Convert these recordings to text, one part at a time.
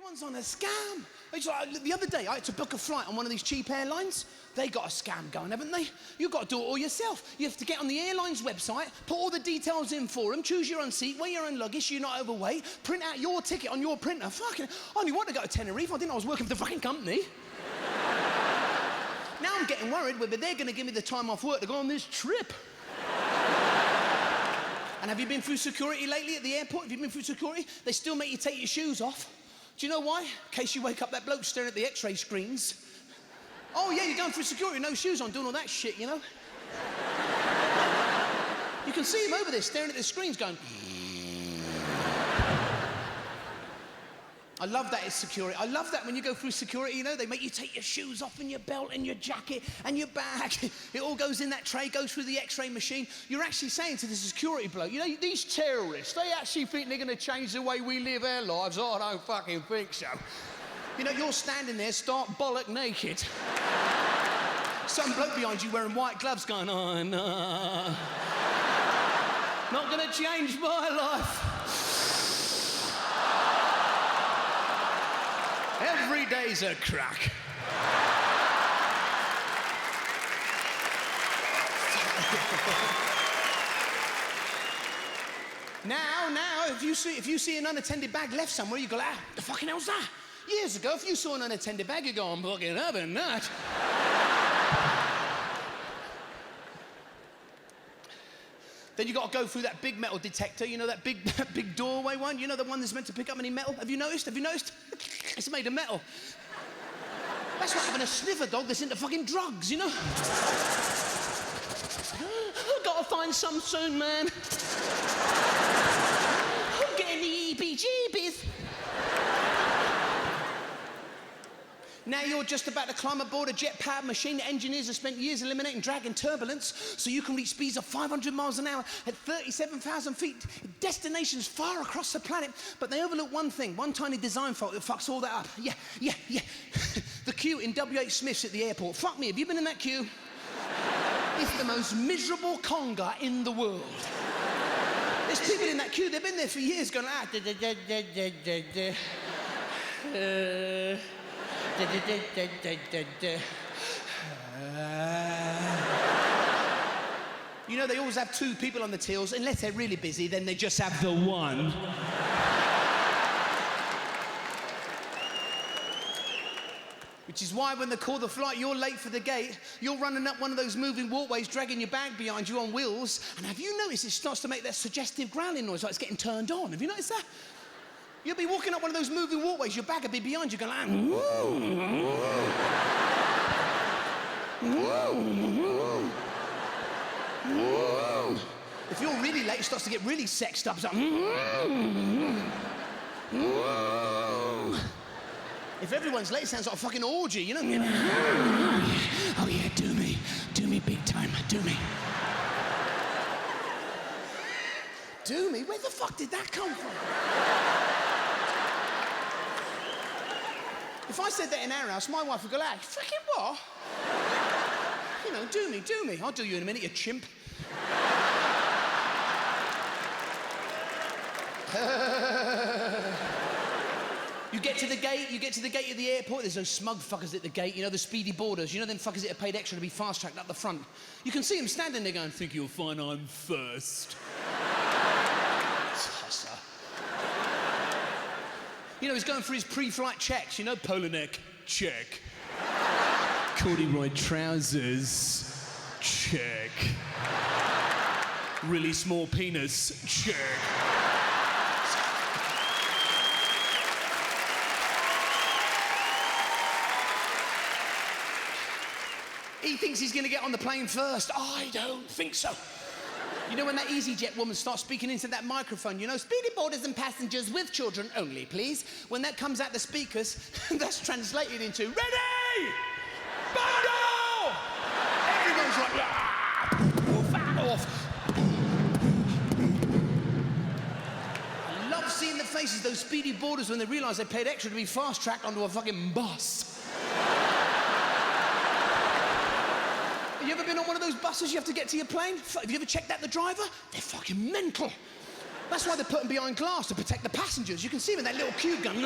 Everyone's on a scam. It's like, the other day, I had to book a flight on one of these cheap airlines. They got a scam going, haven't they? You've got to do it all yourself. You have to get on the airline's website, put all the details in for them, choose your own seat, weigh your own luggage, you're not overweight, print out your ticket on your printer. Fucking, I only wanted to go to Tenerife. I didn't know I was working for the fucking company. Now I'm getting worried whether they're going to give me the time off work to go on this trip. And have you been through security lately at the airport? Have you been through security? They still make you take your shoes off. Do you know why? In case you wake up that bloke staring at the X-ray screens. Oh yeah, you're going through security, no shoes on, doing all that shit, you know? You can see him over there staring at the screens going... I love that it's security. I love that when you go through security, you know, they make you take your shoes off and your belt and your jacket and your bag. It all goes in that tray, goes through the X-ray machine. You're actually saying to the security bloke, you know, these terrorists, they actually think they're going to change the way we live our lives. Oh, I don't fucking think so. You know, you're standing there, stark bollock naked. Some bloke behind you wearing white gloves going, oh, no. Not going to change my life. Every day's a crack. Now, if you see an unattended bag left somewhere, you go, ah, the fucking hell's that? Years ago, if you saw an unattended bag, you go, I'm fucking having that. Then you got to go through that big metal detector, you know, that big doorway one, you know, the one that's meant to pick up any metal. Have you noticed? Have you noticed? It's made of metal. That's like having a sniffer dog that's into fucking drugs, you know? I've got to find some soon, man. I'm getting the EBGBs. Now you're just about to climb aboard a jet-powered machine that engineers have spent years eliminating drag and turbulence so you can reach speeds of 500 miles an hour at 37,000 feet, destinations far across the planet. But they overlook one thing, one tiny design fault that fucks all that up. Yeah. The queue in W.H. Smith's at the airport. Fuck me, have you been in that queue? It's the most miserable conga in the world. There's people in that queue, they've been there for years going, You know, they always have two people on the tills. Unless they're really busy, then they just have the one. Which is why when they call the flight, you're late for the gate, you're running up one of those moving walkways, dragging your bag behind you on wheels, and have you noticed it starts to make that suggestive growling noise like it's getting turned on? Have you noticed that? You'll be walking up one of those moving walkways, your bag will be behind you going like... If you're really late, it starts to get really sexed up. It's like... If everyone's late, it sounds like a fucking orgy, you know? Oh yeah, do me big time, do me. Do me? Where the fuck did that come from? If I said that in our house, my wife would go, like, fucking what? You know, do me. I'll do you in a minute, you chimp. You get to the gate of the airport, there's those smug fuckers at the gate, you know, the speedy boarders, you know them fuckers that are paid extra to be fast-tracked up the front. You can see them standing there going, think you'll find I'm first. Tosser. You know, he's going for his pre-flight checks, you know, polo neck, check. Corduroy trousers, check. Really small penis, check. He thinks he's going to get on the plane first. I don't think so. You know when that EasyJet woman starts speaking into that microphone, you know, speedy boarders and passengers with children only, please. When that comes out the speakers, that's translated into, ready! Bundle! Everyone's like, fuck off. I love seeing the faces of those speedy boarders when they realise they paid extra to be fast-tracked onto a fucking bus. You ever been on one of those buses you have to get to your plane? Have you ever checked out the driver? They're fucking mental. That's why they put them behind glass, to protect the passengers. You can see them in that little queue going...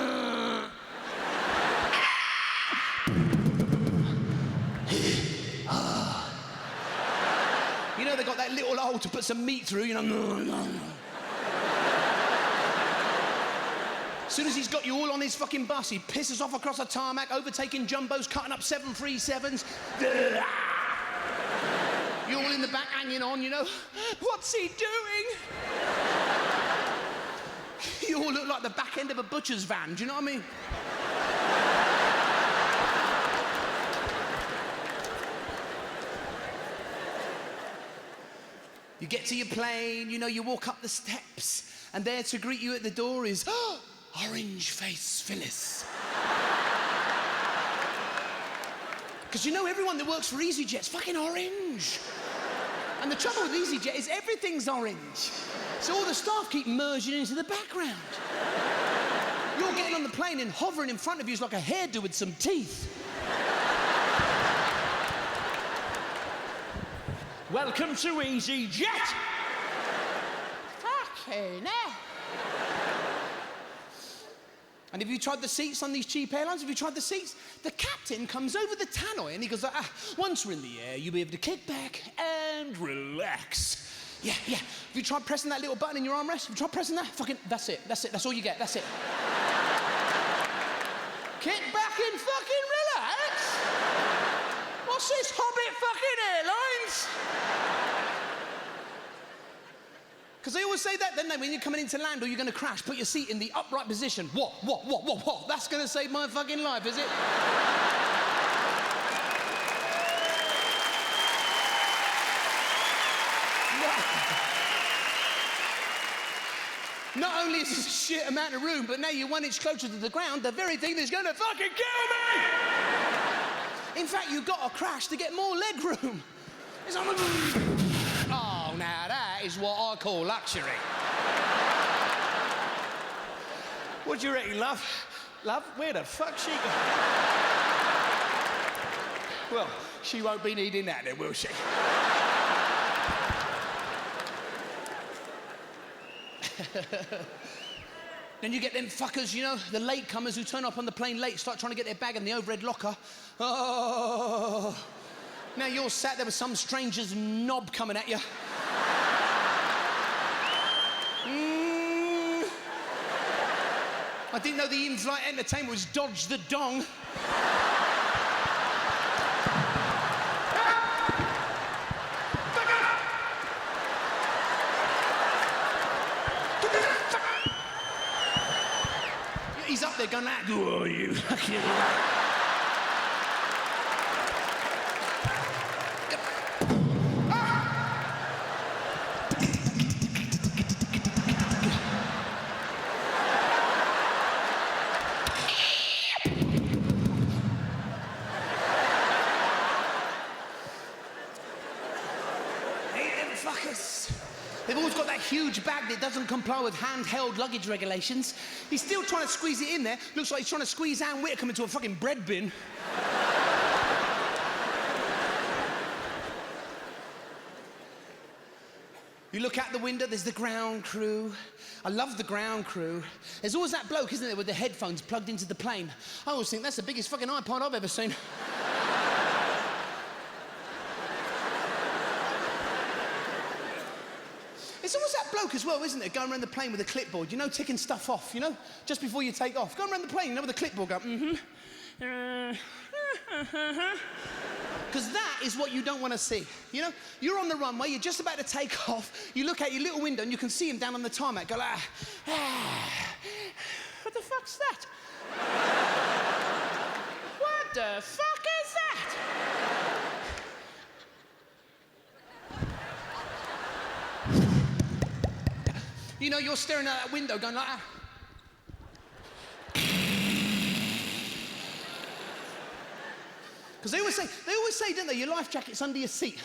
that little hole to put some meat through, you know. As soon as he's got you all on his fucking bus, he pisses off across the tarmac, overtaking jumbos, cutting up 737s. You're all in the back hanging on, you know. What's he doing? You all look like the back end of a butcher's van, do you know what I mean? You get to your plane, you know, you walk up the steps, and there to greet you at the door is Orange Face Phyllis. Because you know everyone that works for EasyJet's fucking orange. And the trouble with EasyJet is everything's orange. So all the staff keep merging into the background. You're getting on the plane and hovering in front of you is like a hairdo with some teeth. Welcome to EasyJet! Fucking hell. And have you tried the seats on these cheap airlines? Have you tried the seats? The captain comes over the tannoy and he goes, once we're in the air, you'll be able to kick back and relax. Yeah. Have you tried pressing that little button in your armrest? Have you tried pressing that? Fucking, that's it. That's all you get. That's it. Kick back and fucking relax? What's this, Hobbit fucking Airlines? Because they always say that, don't they? When you're coming into land or you're going to crash, put your seat in the upright position. What? That's going to save my fucking life, is it? Not only is this a shit amount of room, but now you're 1 inch closer to the ground, the very thing that's going to fucking kill me! In fact, you've got to crash to get more leg room. It's like... Oh, now that is what I call luxury. What do you reckon, love? Love, where the fuck she go? Well, she won't be needing that then, will she? Then you get them fuckers, you know, the latecomers who turn up on the plane late, start trying to get their bag in the overhead locker. Oh. Now you're sat there with some stranger's knob coming at you. I didn't know the in-flight entertainment was dodge the dong. He's up there going like, who are you? They've always got that huge bag that doesn't comply with handheld luggage regulations. He's still trying to squeeze it in there. Looks like he's trying to squeeze Anne Whitcomb into a fucking bread bin. You look out the window, there's the ground crew. I love the ground crew. There's always that bloke, isn't there, with the headphones plugged into the plane. I always think that's the biggest fucking iPod I've ever seen. It's always that bloke as well, isn't it, going around the plane with a clipboard, you know, ticking stuff off, you know, just before you take off. Going around the plane, you know, with a clipboard, going, Because that is what you don't want to see, you know? You're on the runway, you're just about to take off, you look out your little window and you can see him down on the tarmac, go like, what the fuck's that? What the fuck is that? You know, you're staring out that window going like that. Because they always say, don't they, your life jacket's under your seat.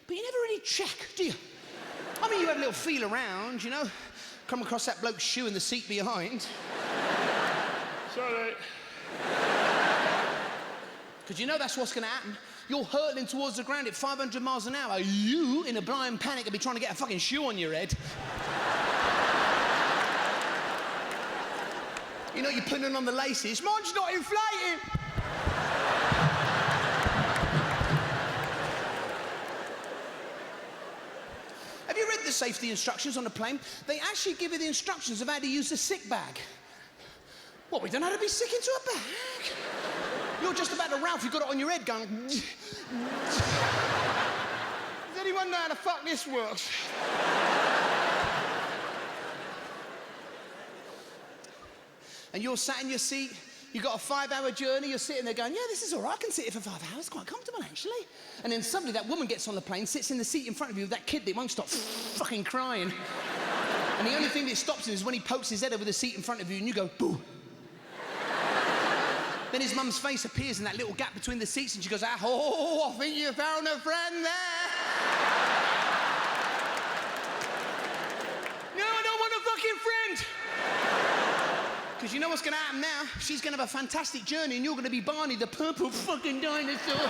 But you never really check, do you? I mean, you have a little feel around, you know, come across that bloke's shoe in the seat behind. Sorry. Because you know that's what's going to happen. You're hurtling towards the ground at 500 miles an hour. You, in a blind panic, will be trying to get a fucking shoe on your head. You know, you're putting on the laces. Mine's not inflating. safety instructions on the plane, they actually give you the instructions of how to use the sick bag. What, we don't know how to be sick into a bag? You're just about to Ralph, you've got it on your head going... Does anyone know how the fuck this works? And you're sat in your seat, you've got a 5-hour journey, you're sitting there going, yeah, this is all right, I can sit here for 5 hours, quite comfortable, actually. And then suddenly that woman gets on the plane, sits in the seat in front of you with that kid that won't stop fucking crying. And the only thing that stops him is when he pokes his head over the seat in front of you and you go, boo. Then his mum's face appears in that little gap between the seats and she goes, oh, I think you found a friend there. No, I don't want a fucking friend. Because you know what's going to happen now? She's going to have a fantastic journey and you're going to be Barney, the purple fucking dinosaur.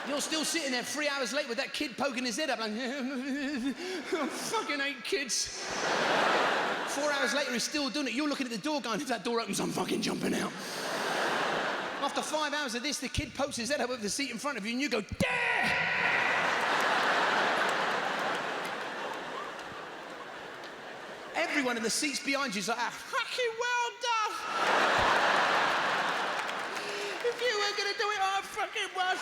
You're still sitting there 3 hours late with that kid poking his head up like, I fucking hate kids. 4 hours later, he's still doing it. You're looking at the door going, if that door opens, I'm fucking jumping out. After 5 hours of this, the kid pokes his head up over the seat in front of you and you go, Dare! Everyone in the seats behind you is like, fucking well done. If you were going to do it, I fucking was.